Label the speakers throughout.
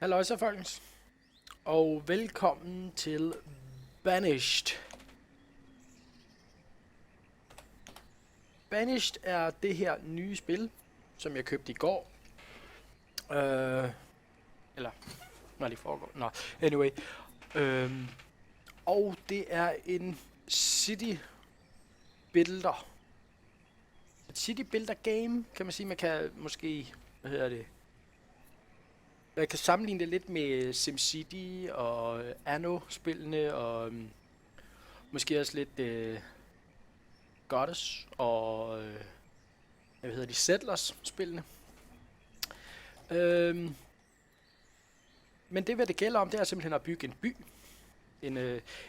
Speaker 1: Halløj så folkens, og velkommen til Banished. Banished er det her nye spil, som jeg købte i går. Eller, når det foregår. Nå, anyway. Og det er en city builder. Et city builder game, kan man sige. Man kan måske, jeg kan sammenligne det lidt med SimCity og Anno-spillene, og måske også lidt Goddess og Settlers-spillene. Men det, hvad det gælder om, det er simpelthen at bygge en by.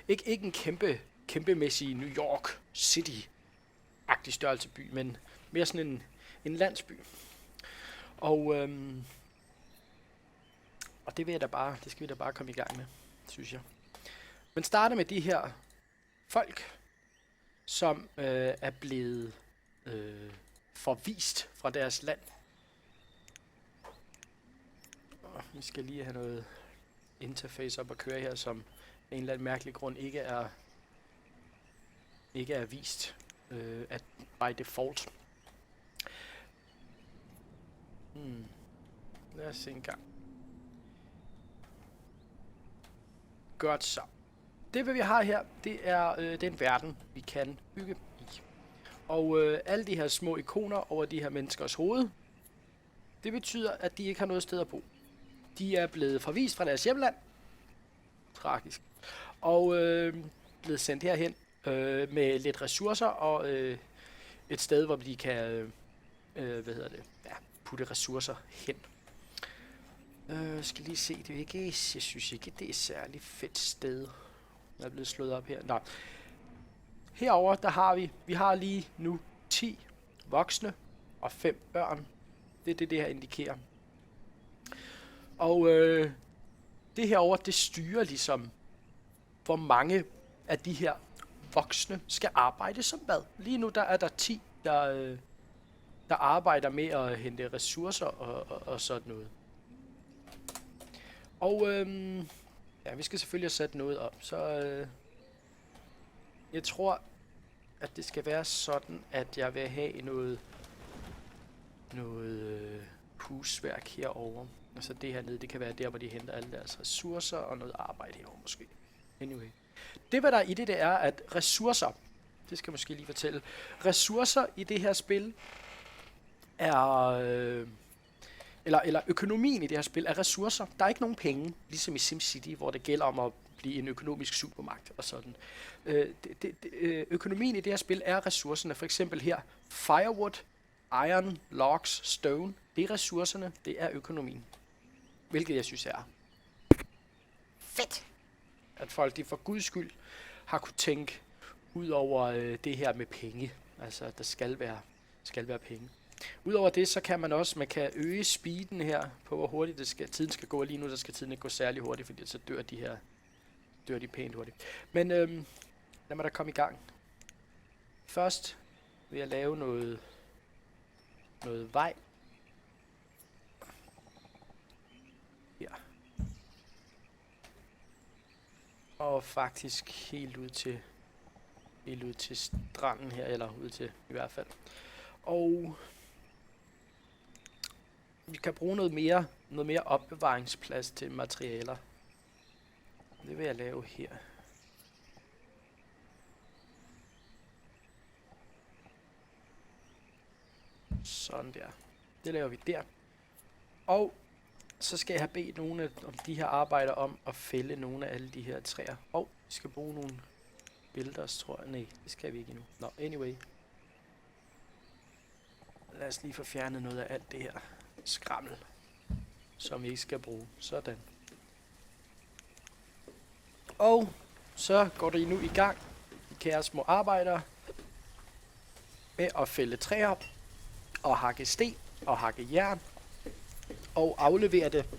Speaker 1: Ikke en kæmpemæssig New York City-agtig størrelse by, men mere sådan en landsby. Og det skal vi da bare komme i gang med, synes jeg. Men starter med de her folk, som er blevet forvist fra deres land. Vi skal lige have noget interface op at køre her, som af en eller anden mærkelig grund ikke er vist by default. Lad os se en gang. Godt så. Det, hvad vi har her, det er den verden, vi kan bygge i. Og alle de her små ikoner over de her menneskers hoved, det betyder, at de ikke har noget sted at bo. De er blevet forvist fra deres hjemland. Tragisk. Og blevet sendt herhen med lidt ressourcer og et sted, hvor de kan putte ressourcer hen. Skal lige se, det er ikke, jeg synes ikke, det er et særligt fedt sted. Jeg er blevet slået op her. Nå. Herover der har vi har lige nu 10 voksne og 5 børn. Det er det her indikerer. Og det herover det styrer ligesom, hvor mange af de her voksne skal arbejde som hvad. Lige nu der er der 10, der arbejder med at hente ressourcer og sådan noget. Og vi skal selvfølgelig have sat noget op, så jeg tror, at det skal være sådan, at jeg vil have noget husværk herover. Altså det her nede, det kan være der, hvor de henter alle deres ressourcer og noget arbejde herover måske. Anyway. Det, hvad der er i det, det er, at ressourcer, det skal jeg måske lige fortælle, ressourcer i det her spil er... Eller økonomien i det her spil er ressourcer. Der er ikke nogen penge, ligesom i SimCity, hvor det gælder om at blive en økonomisk supermagt og sådan. Økonomien i det her spil er ressourcerne. For eksempel her, firewood, iron, logs, stone. Det er ressourcerne, det er økonomien. Hvilket jeg synes er fedt. At folk, de for guds skyld, har kunne tænke ud over det her med penge. Altså, der skal være penge. Udover det, så kan man øge speeden her på, hvor hurtigt tiden skal gå. Lige nu, der skal tiden ikke gå særlig hurtigt, fordi så dør de pænt hurtigt. Men lad mig da komme i gang. Først vil jeg lave noget vej. Her. Og faktisk helt ud til stranden her, eller ud til i hvert fald. Og vi kan bruge noget mere opbevaringsplads til materialer. Det vil jeg lave her. Sådan der. Det laver vi der. Og så skal jeg have bedt nogle af de her arbejdere om at fælde nogle af alle de her træer. Og vi skal bruge nogle builders, tror jeg. Nej, det skal vi ikke endnu. Nå, anyway. Lad os lige få fjernet noget af alt det her skrammel, som vi ikke skal bruge. Sådan. Og så går det nu i gang, kære små arbejdere, med at fælde træer og hakke sten og hakke jern og aflevere det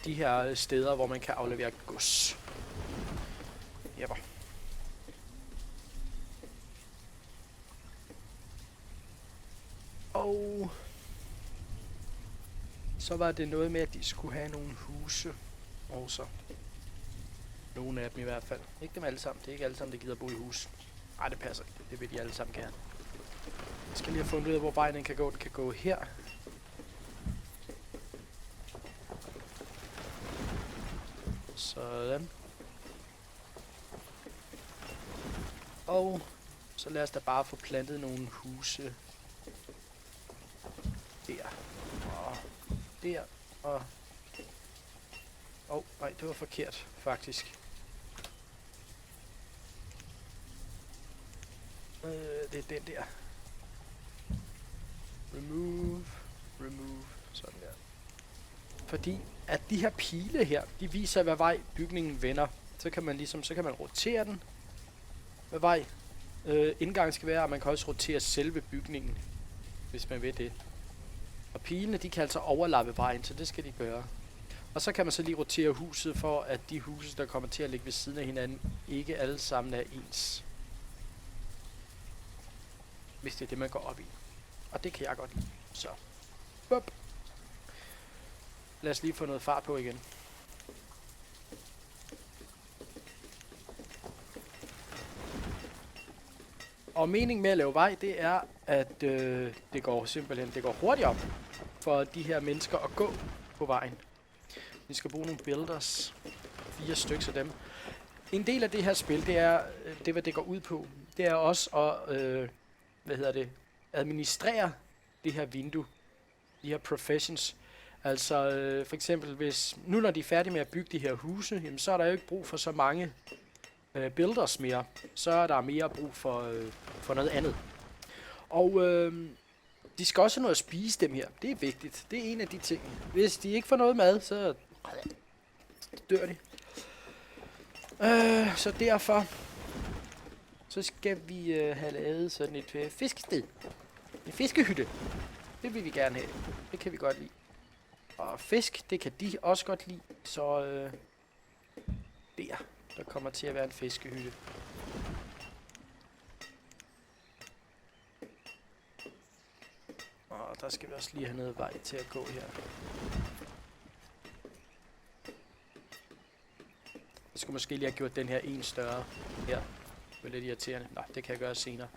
Speaker 1: de her steder, hvor man kan aflevere gods. Jepper. Og Så var det noget med, at de skulle have nogle huse også. Nogle af dem i hvert fald. Ikke dem alle sammen. Det er ikke alle sammen, der gider bo i hus. Nej, det passer ikke. Det vil de alle sammen gerne. Jeg skal lige have fundet ud af, hvor vejen den kan gå. Den kan gå her. Sådan. Og så lad os da bare få plantet nogle huse. Der. Og der. Og nej, det var forkert, faktisk. Det er den der. Remove. Sådan der. Fordi at de her pile her, de viser, hvad vej bygningen vender. Så kan man rotere den. Hvad vej indgangen skal være, og man kan også rotere selve bygningen, hvis man vil det. Og pilene, de kan altså overlappe vejen, så det skal de gøre. Og så kan man så lige rotere huset, for at de huse, der kommer til at ligge ved siden af hinanden, ikke alle sammen er ens. Hvis det er det, man går op i. Og det kan jeg godt lide. Så. Bup. Lad os lige få noget fart på igen. Og meningen med at lave vej, det er, at det går hurtigere for de her mennesker at gå på vejen. Vi skal bruge nogle builders. 4 stykker af dem. En del af det her spil, det er, hvad det går ud på. Det er også at, administrere det her vindue. De her professions. Altså for eksempel, hvis nu når de er færdige med at bygge de her huse, jamen, så er der jo ikke brug for så mange builders mere. Så er der mere brug for noget andet. Og de skal også have noget at spise, dem her. Det er vigtigt. Det er en af de ting. Hvis de ikke får noget mad, så dør de. Så derfor så skal vi have lavet sådan et fiskested. En fiskehytte. Det vil vi gerne have. Det kan vi godt lide. Og fisk, det kan de også godt lide. Så der kommer til at være en fiskehytte. Og der skal vi også lige have noget vej til at gå her. Jeg skulle måske lige have gjort den her en større her. Det var lidt irriterende. Nå, det kan jeg gøre senere.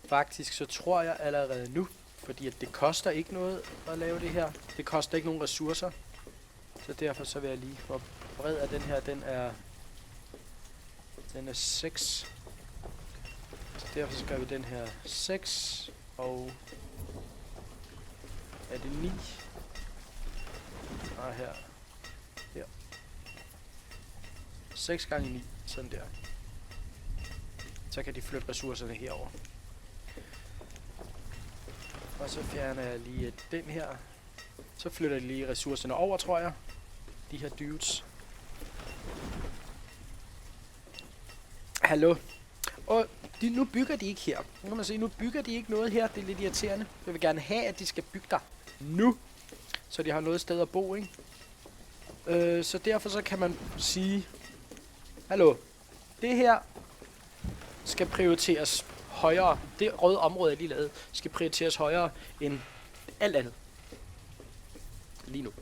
Speaker 1: Faktisk så tror jeg allerede nu, fordi at det koster ikke noget at lave det her. Det koster ikke nogen ressourcer. Så derfor så vil jeg lige få bred af den her. Den er 6. Så derfor så gør vi den her 6. Og er det 9? Og her. 6 gange 9. Sådan der. Så kan de flytte ressourcerne herover. Og så fjerner jeg lige den her. Så flytter jeg lige ressourcerne over, tror jeg. De her dudes. Hallo. Og nu bygger de ikke her. Nu kan man se, nu bygger de ikke noget her. Det er lidt irriterende. Jeg vil gerne have, at de skal bygge der nu. Så de har noget sted at bo, ikke? Så derfor så kan man sige, hallo, det her skal prioriteres højere. Det røde område, jeg lige lavede, skal prioriteres højere end alt andet. Lige nu.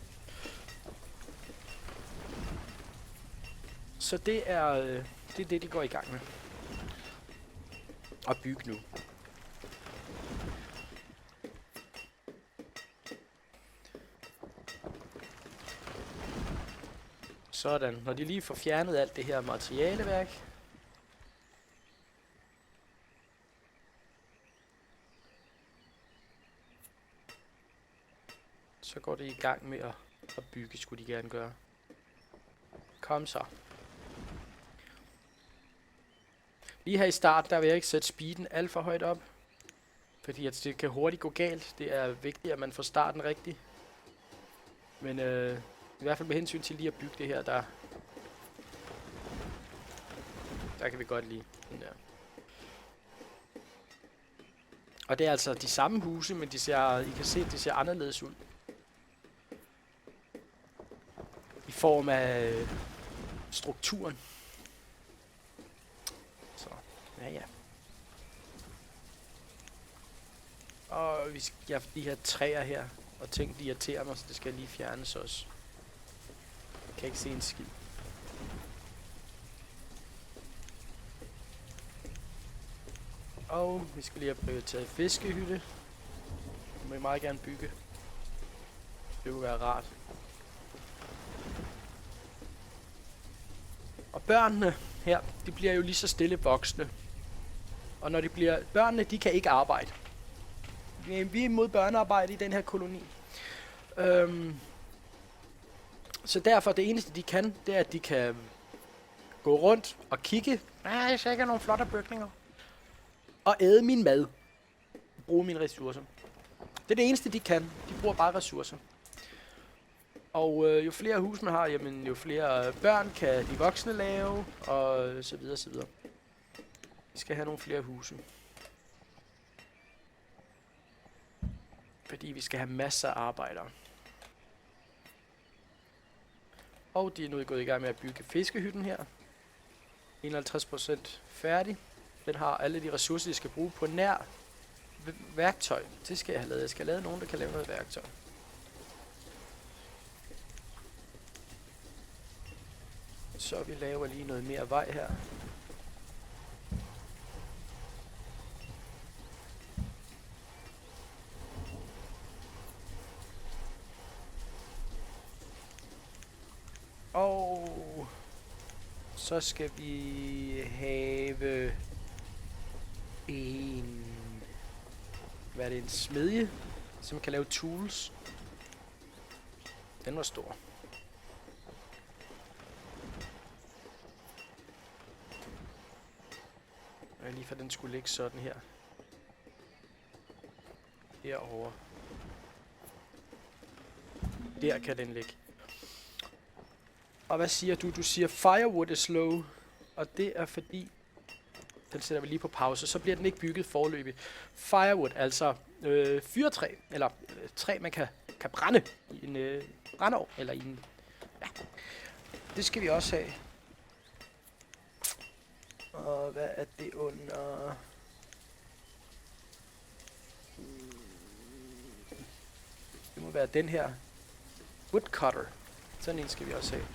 Speaker 1: Så det er det, de går i gang med. At bygge nu. Sådan. Når de lige får fjernet alt det her materialeværk, så går det i gang med at bygge, skulle de gerne gøre. Kom så. Lige her i starten, der vil jeg ikke sætte speeden alt for højt op. Fordi at det kan hurtigt gå galt. Det er vigtigt, at man får starten rigtigt. Men i hvert fald med hensyn til lige at bygge det her, der kan vi godt lide den der. Og det er altså de samme huse, men I kan se, at de ser anderledes ud. I form af strukturen. Så, ja. Og vi skal have de her træer her. Og ting, de irriterer mig, så det skal lige fjernes også. Jeg kan ikke se en skid. Og vi skal lige have prioriteret fiskehytte. Det må I meget gerne bygge. Det kunne være rart. Og børnene her, de bliver jo lige så stille voksne. Og når de bliver... Børnene, de kan ikke arbejde. Vi er imod børnearbejde i den her koloni. Så derfor, det eneste de kan, det er, at de kan gå rundt og kigge. Jeg ser ikke nogle flotte bygninger. Og æde min mad. Bruge mine ressourcer. Det er det eneste, de kan. De bruger bare ressourcer. Og jo flere hus man har, jamen, jo flere børn kan de voksne lave, og så videre, så videre. Vi skal have nogle flere huse. Fordi vi skal have masser af arbejdere. Og de er nu gået i gang med at bygge fiskehytten her. 51% færdig. Den har alle de ressourcer, de skal bruge på nær værktøj. Det skal jeg have lavet. Jeg skal have lavet nogen, der kan lave noget værktøj. Så vi laver lige noget mere vej her. Og så skal vi have en... Hvad er det? En smedje, som kan lave tools. Den var stor. Lige for den skulle ligge sådan her. Herovre. Der kan den ligge. Og hvad siger du? Du siger firewood is slow. Og det er fordi... Den sætter vi lige på pause. Så bliver den ikke bygget forløbig. Firewood, altså fyrtræ. Eller træ, man kan brænde i en brændeovn. Eller i en... Ja. Det skal vi også have. Og hvad er det under... Det må være den her. Woodcutter. Sådan en skal vi også have.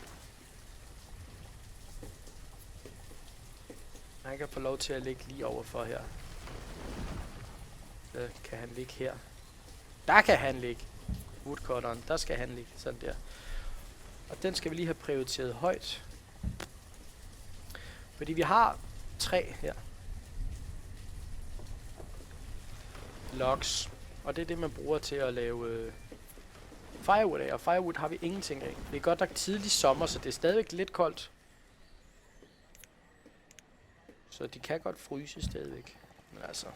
Speaker 1: Han kan få lov til at ligge lige overfor her. Så kan han ligge her. Der kan han ligge. Woodcutteren, der skal han ligge. Sådan der. Og den skal vi lige have prioriteret højt. Fordi vi har 3 her. Logs. Og det er det, man bruger til at lave firewood af. Og firewood har vi ingenting af. Det er godt nok tidlig sommer, så det er stadigvæk lidt koldt. Så de kan godt fryse stadigvæk. Men altså...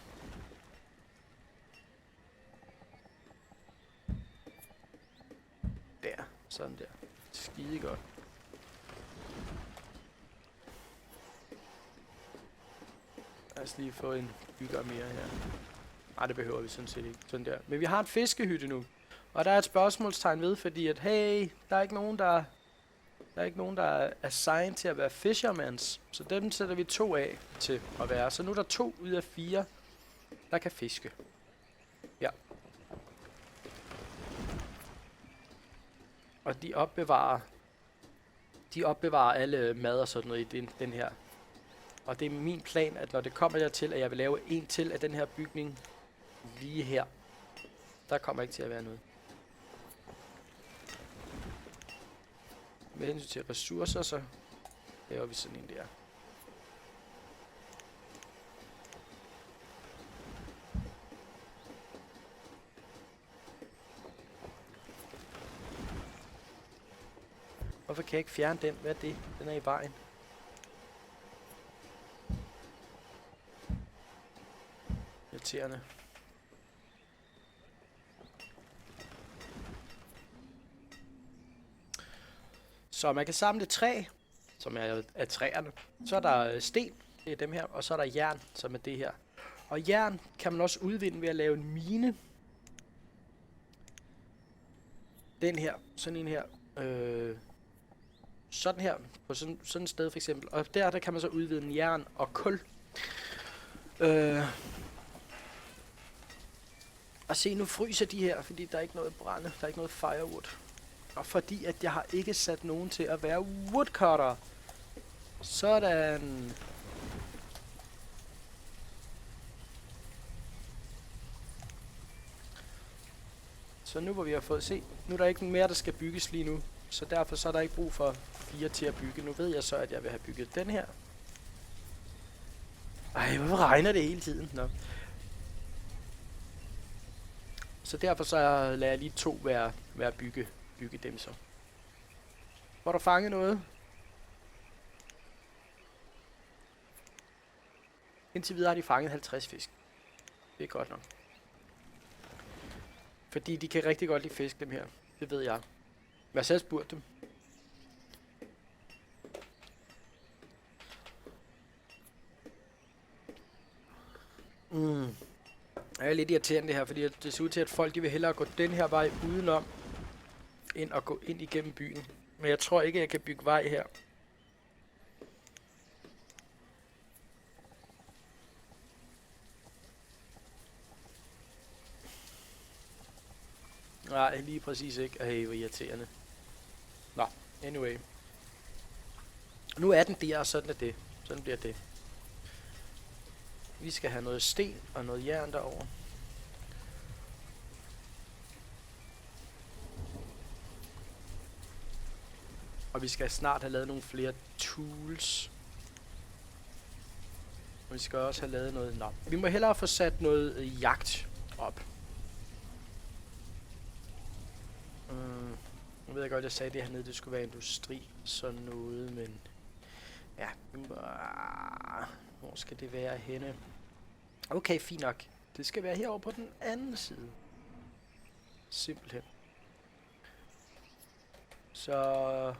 Speaker 1: Der. Sådan der. Skide godt. Lad os lige få en bygger mere her. Nej, det behøver vi sådan set ikke. Sådan der. Men vi har en fiskehytte nu. Og der er et spørgsmålstegn ved, fordi at, hey, der er ikke nogen, der er assigned til at være fishermans. Så dem sætter vi 2 af til at være. Så nu er der 2 ud af 4, der kan fiske. Ja. Og de opbevarer alle mad og sådan noget i den her. Og det er min plan, at når det kommer dertil, at jeg vil lave en til af den her bygning lige her. Der kommer ikke til at være noget. Med hensyn til ressourcer, så laver vi sådan en der. Hvorfor kan jeg ikke fjerne den? Hvad er det? Den er i vejen. Irriterende. Så man kan samle træ, som er af træerne. Så er der sten, det er dem her, og så er der jern, som er det her. Og jern kan man også udvinde ved at lave en mine. Den her, sådan en her. Sådan her, på sådan et sted for eksempel. Og der kan man så udvinde jern og kul. Og se, nu fryser de her, fordi der er ikke noget brænde, der er ikke noget firewood. Og fordi at jeg har ikke sat nogen til at være woodcutter. Sådan. Så nu hvor vi har fået se, nu er der ikke mere, der skal bygges lige nu. Så derfor så er der ikke brug for 4 til at bygge. Nu ved jeg så, at jeg vil have bygget den her. Ej, hvorfor regner det hele tiden? Nå. Så derfor så lader jeg lige 2 være bygge dem så. Får du fanget noget? Indtil videre har de fanget 50 fisk. Det er godt nok. Fordi de kan rigtig godt lide fisk, dem her. Det ved jeg. Hvad så har jeg spurgt dem? Det er lidt irriterende det her, fordi det ser ud til, at folk de vil hellere gå den her vej udenom, end at gå ind igennem byen. Men jeg tror ikke, at jeg kan bygge vej her. Nej, lige præcis ikke. Ej, hvor irriterende. Nå, anyway. Nu er den der, og sådan er det. Sådan bliver det. Vi skal have noget sten og noget jern derover. Og vi skal snart have lavet nogle flere tools. Og vi skal også have lavet noget... Nå, vi må hellere få sat noget jagt op. Nu ved jeg godt, at jeg sagde det hernede, det skulle være industri, sådan noget, men... Ja, hvor skal det være henne? Okay, fint nok. Det skal være herovre på den anden side. Simpelthen. Så...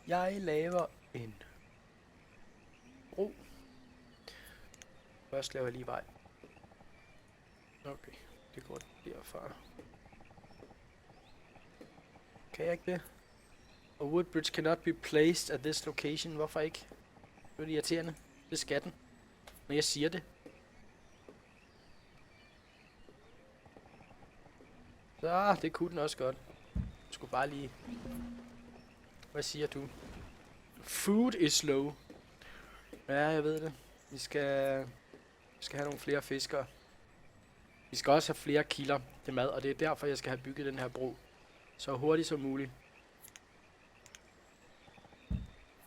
Speaker 1: Jeg laver en bro. Først laver jeg lige vej. Okay, det går derfra. Kan jeg ikke det? A wood bridge cannot be placed at this location. Hvorfor ikke? Det er irriterende. Det skal den. Når jeg siger det. Så, det kunne den også godt. Jeg skulle bare lige... Hvad siger du? Food is low. Ja, jeg ved det. Vi skal have nogle flere fiskere. Vi skal også have flere kilder til mad, og det er derfor, jeg skal have bygget den her bro. Så hurtigt som muligt.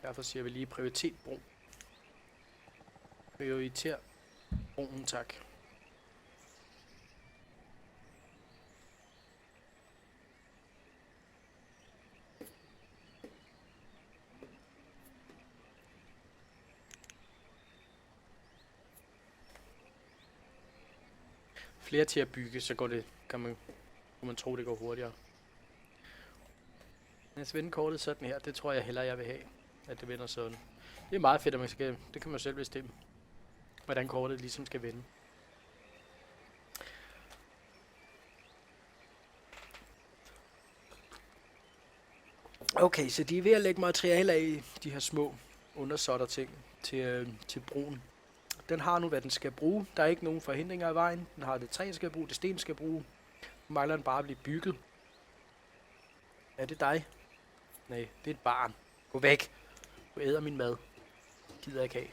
Speaker 1: Derfor siger vi lige prioritet bro. Prioriter broen, tak. Flere til at bygge, så går det, kan man tro, det går hurtigere. Lad os vende kortet sådan her. Det tror jeg hellere, jeg vil have, at det vender sådan. Det er meget fedt, at man skal, det kan man selv bestemme, hvordan kortet ligesom skal vende. Okay, så de er ved at lægge materiale af i de her små undersåtter ting til broen. Den har nu, hvad den skal bruge. Der er ikke nogen forhindringer i vejen. Den har det træ, skal bruge, det sten skal bruge. Nu mangler den bare at blive bygget. Er det dig? Nej, det er et barn. Gå væk. Du æder min mad. Gider ikke have.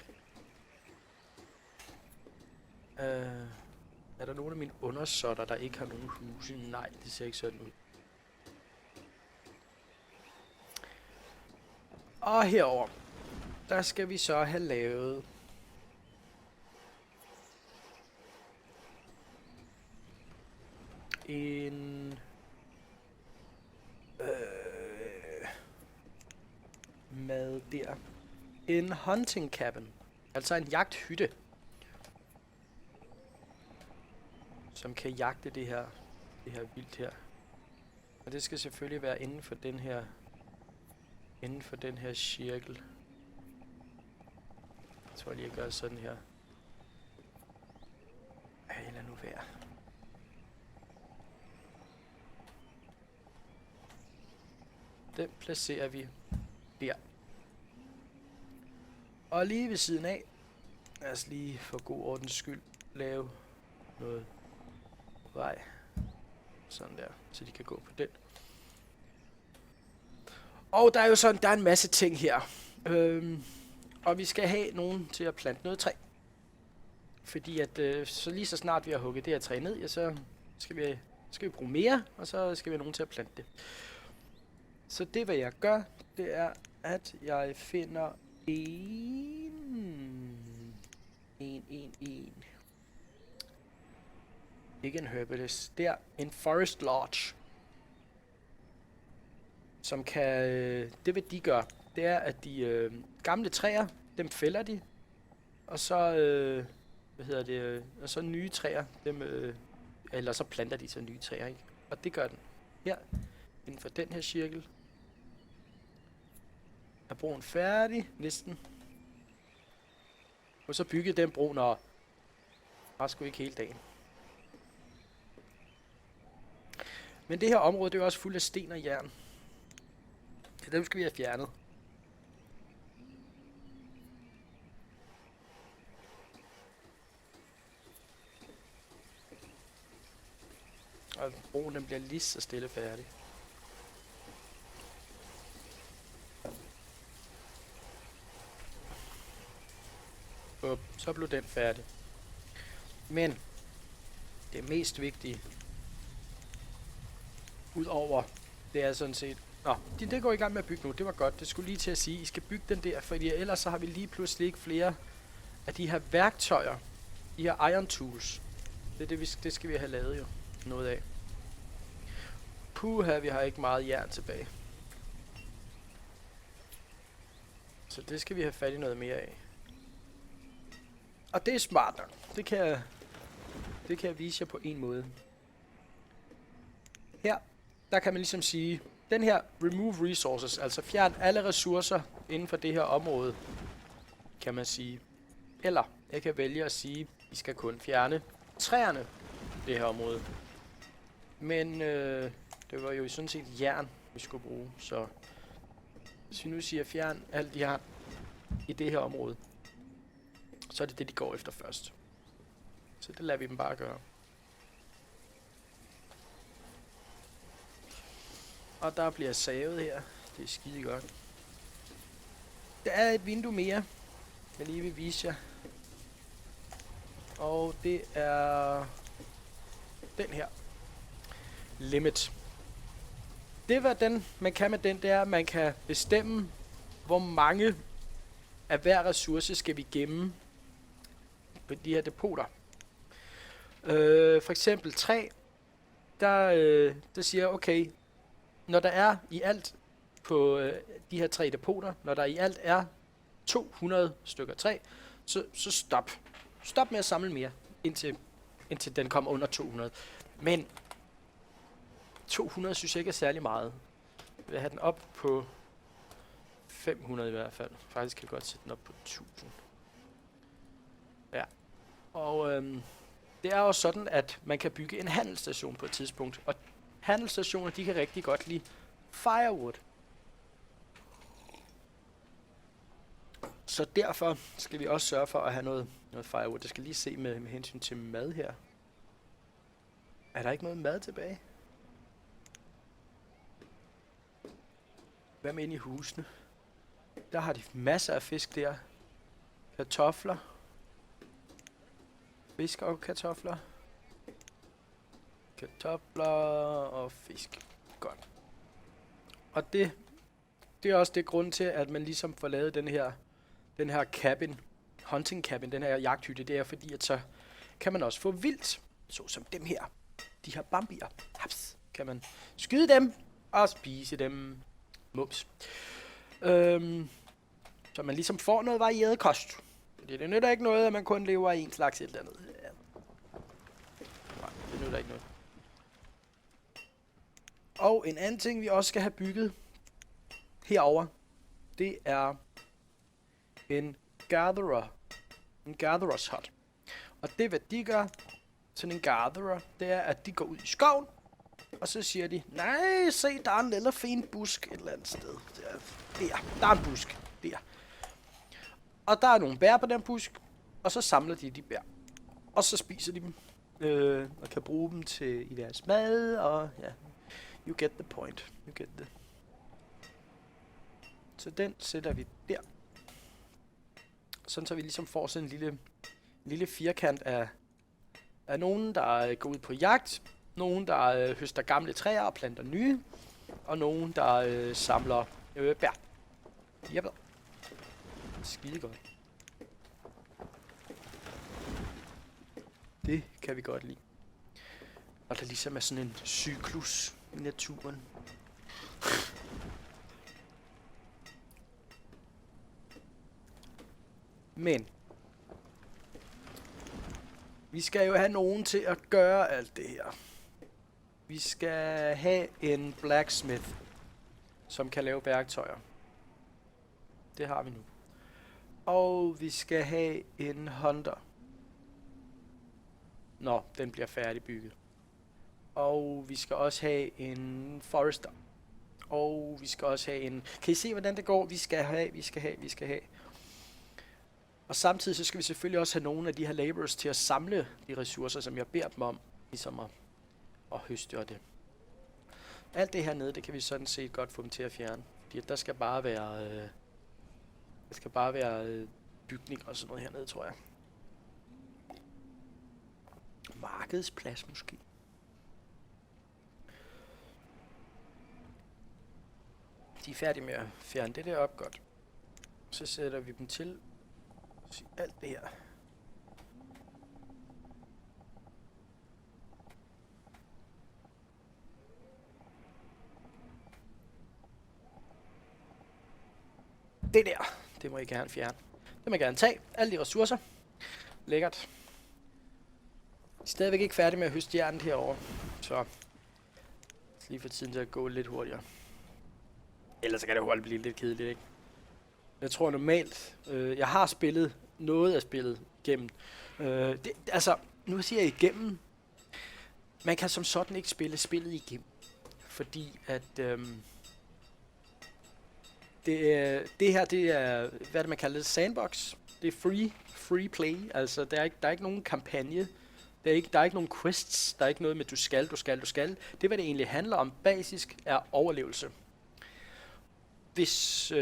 Speaker 1: Er der nogen af mine undersåtter, der ikke har nogen huse? Nej, det ser ikke sådan ud. Og herover, der skal vi så have lavet en mad der. En hunting cabin. Altså en jagthytte. Som kan jagte det her vildt her. Og det skal selvfølgelig være inden for den her cirkel. Jeg tror lige, jeg gør sådan her. Ej, lad nu være. Den placerer vi der. Og lige ved siden af, lad os lige for god ordens skyld lave noget vej. Sådan der, så de kan gå på den. Og der er jo sådan, der er en masse ting her. Og vi skal have nogen til at plante noget træ. Fordi at så lige så snart vi har hugget det her træ ned, ja, så skal vi bruge mere, og så skal vi have nogen til at plante det. Så det hvad jeg gør, det er, at jeg finder en. Ikke en herbalist. Der, en forest lodge. Som kan, det hvad de gør, det er, at de gamle træer, dem fælder de. Og så, og så nye træer, dem, eller så planter de så nye træer, ikke? Og det gør den her, inden for den her cirkel. Er broen færdig, næsten. Og så byggede den bro, når bare sgu ikke hele dagen. Men det her område, det er også fuldt af sten og jern. Så dem skal vi have fjernet. Og broen den bliver lige så stille færdig. Så blev den færdig. Men det mest vigtige, udover det er sådan set... Nå, det går i gang med at bygge nu. Det var godt. Det skulle lige til at sige, I skal bygge den der, fordi ellers så har vi lige pludselig ikke flere af de her værktøjer. De her iron tools. Det skal vi have lavet jo noget af. Puha, vi har ikke meget jern tilbage. Så det skal vi have fat i noget mere af. Og det er smart nok. Det kan jeg vise jer på en måde. Her, der kan man ligesom sige, den her remove resources, altså fjern alle ressourcer inden for det her område, kan man sige. Eller jeg kan vælge at sige, I skal kun fjerne træerne i det her område. Men det var jo sådan set jern, vi skulle bruge, så hvis vi nu siger fjern alt jern i det her område, så er det det, de går efter først. Så det lader vi dem bare gøre. Og der bliver savet her. Det er skide godt. Der er et vindue mere, jeg lige vil vise jer. Og det er den her. Limit. Det hvad man kan med den, det er, at man kan bestemme, hvor mange af hver ressource skal vi gemme på de her depoter. For eksempel træ, der siger okay, når der er i alt på de her 3 depoter, når der i alt er 200 stykker træ, så stop. Stop med at samle mere, indtil den kommer under 200. Men 200 synes jeg ikke er særlig meget. Jeg vil have den op på 500 i hvert fald. Faktisk kan jeg godt sætte den op på 1000. Ja. Og det er også sådan, at man kan bygge en handelsstation på et tidspunkt. Og handelsstationer, de kan rigtig godt lide firewood. Så derfor skal vi også sørge for at have noget firewood. Jeg skal lige se med hensyn til mad her. Er der ikke noget mad tilbage? Hvad med inde i husene? Der har de masser af fisk der. Kartofler. Fisk og kartofler. Kartofler og fisk. Godt. Og det er også det grund til, at man ligesom får lavet den her cabin, hunting cabin, den her jagthytte. Det er fordi, at så kan man også få vildt, såsom dem her. De her bambier. Haps. Kan man skyde dem og spise dem. Mums. Så man ligesom får noget varieret kost. Fordi det nytter ikke noget, at man kun lever af en slags et eller andet. Ja. Nej, det nytter ikke noget. Og en anden ting, vi også skal have bygget herover, det er en gatherer. En gatherers hut. Og det, hvad de gør, sådan en gatherer, det er, at de går ud i skoven, og så siger de, nej, se, der er en lille fin busk et eller andet sted. Der er en busk. Der. Og der er nogle bær på den busk, og så samler de bær. Og så spiser de dem. og kan bruge dem til i deres mad, og ja, you get the point. You get the. Så den sætter vi der. Sådan så vi ligesom får sådan en lille firkant af nogen, der går ud på jagt, nogen, der høster gamle træer og planter nye, og nogen, der samler bær. Jep. Skide godt. Det kan vi godt lide. Og der ligesom er sådan en cyklus i naturen. Men vi skal jo have nogen til at gøre alt det her. Vi skal have en blacksmith, som kan lave værktøjer. Det har vi nu. Og vi skal have en hunter. Nå, den bliver færdigbygget. Og vi skal også have en forester. Og vi skal også have en. Kan I se, hvordan det går? Vi skal have. Og samtidig så skal vi selvfølgelig også have nogle af de her laborers til at samle de ressourcer, som jeg beder dem om, ligesom at høste og det. Alt det her nede, det kan vi sådan set godt få dem til at fjerne. Fordi der skal bare være, bygning og sådan noget hernede, tror jeg. Markedsplads måske. De er færdige med at fjerne det der op godt. Så sætter vi dem til alt det her. Det der, det må I gerne fjerne. Det må I gerne tage. Alle de ressourcer. Lækkert. Vi er stadigvæk ikke færdige med at høste jernet herovre. Så lige for tiden til at gå lidt hurtigere. Ellers så kan det jo blive lidt kedeligt, ikke? Jeg tror normalt, jeg har spillet noget af spillet igennem. Altså, nu siger jeg igennem. Man kan som sådan ikke spille spillet igennem. Fordi at det her, det er, hvad det man kalder det, sandbox. Det er free play. Altså, der er ikke nogen kampagne. Der er ikke nogen quests. Der er ikke noget med, du skal. Det, hvad det egentlig handler om, basisk, er overlevelse. Hvis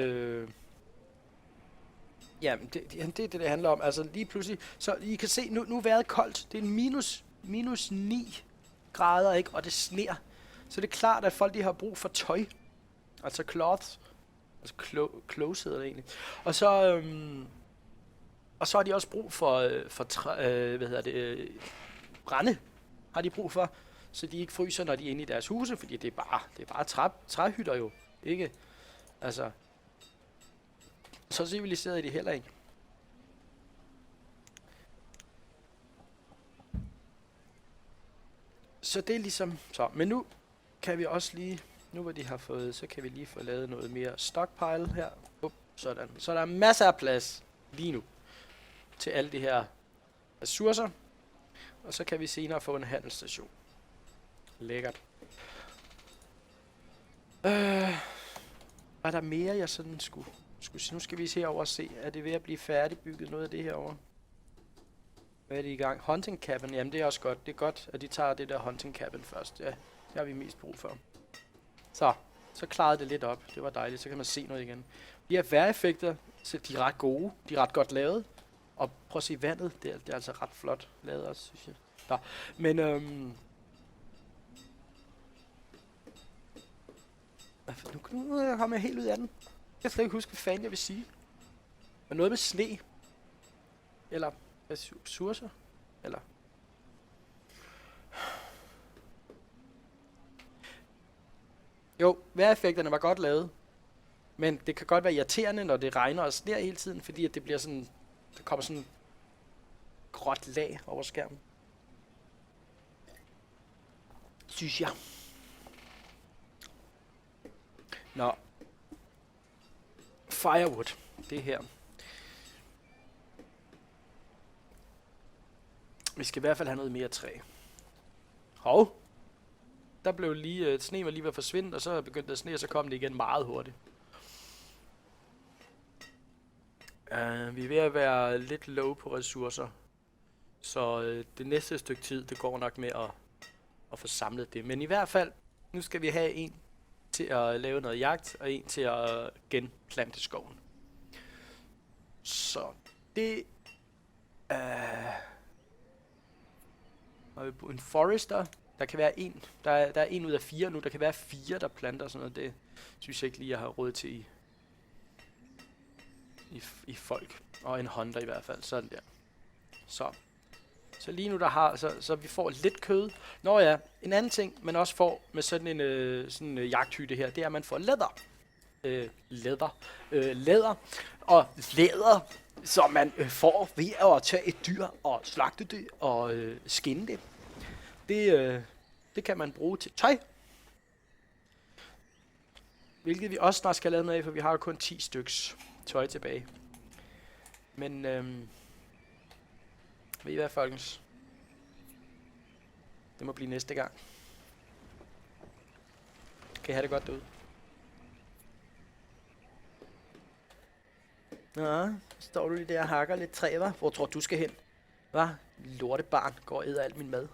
Speaker 1: jamen, det handler om. Altså lige pludselig, så I kan se, nu er vejret koldt. Det er minus 9 grader, ikke? Og det sner. Så det er klart, at folk de har brug for tøj. Altså cloth. Altså clothes hedder det egentlig. Og så har de også brug for brænde har de brug for. Så de ikke fryser, når de er inde i deres huse. Fordi det er bare træhytter jo. Ikke? Altså, så civiliseret er de heller ikke. Så det er ligesom så. Men nu kan vi også lige, nu hvor de har fået, så kan vi lige få lavet noget mere stockpile her. Sådan. Så der er masser af plads lige nu til alle de her ressourcer. Og så kan vi senere få en handelsstation. Lækkert. Var der mere, jeg sådan skulle sige? Nu skal vi se over og se. Er det ved at blive færdigbygget noget af det her over? Hvad er det i gang? Hunting cabin. Jamen det er også godt. Det er godt, at de tager det der hunting cabin først. Ja, det har vi mest brug for. Så klarede det lidt op. Det var dejligt. Så kan man se noget igen. De her vejreffekter, så de er ret gode. De er ret godt lavet. Og prøv at se vandet. Det er altså ret flot lavet også, synes jeg. Nå. Men nu er jeg kommet helt ud af den. Jeg kan slet ikke huske, hvad fanden jeg vil sige. Men noget med sne. Eller ressourcer. Eller jo, vejreffekterne var godt lavet. Men det kan godt være irriterende, når det regner og sner hele tiden, fordi at det bliver sådan, der kommer sådan gråt lag over skærmen. Synes jeg. Nå. Firewood. Det her. Vi skal i hvert fald have noget mere træ. Hov. Der blev lige, sne var lige ved at forsvinde, og så begyndte det at sne, og så kom det igen meget hurtigt. Vi er ved at være lidt low på ressourcer. Så det næste stykke tid, det går nok med at få samlet det. Men i hvert fald, nu skal vi have en til at lave noget jagt, og en til at genplante skoven. Så det er en forester. Der kan være en. Der er en ud af 4 nu. Der kan være 4, der planter sådan noget. Det synes jeg ikke lige, jeg har råd til i folk. Og en hunter i hvert fald. Sådan der. Så lige nu så vi får lidt kød. Nå ja, en anden ting, man også får med sådan en jagthytte her, det er, at man får læder. Læder. Og læder, som man får ved at tage et dyr og slagte det og skinne det. Det kan man bruge til tøj. Hvilket vi også snart skal lave noget af, for vi har jo kun 10 styks tøj tilbage. Men ved I hvad, folkens? Det må blive næste gang. Kan I have det godt derude? Nå, står du lige der og hakker lidt træ, hva'? Hvor tror du skal hen? Hva? Lortebarn går og æder alt min mad.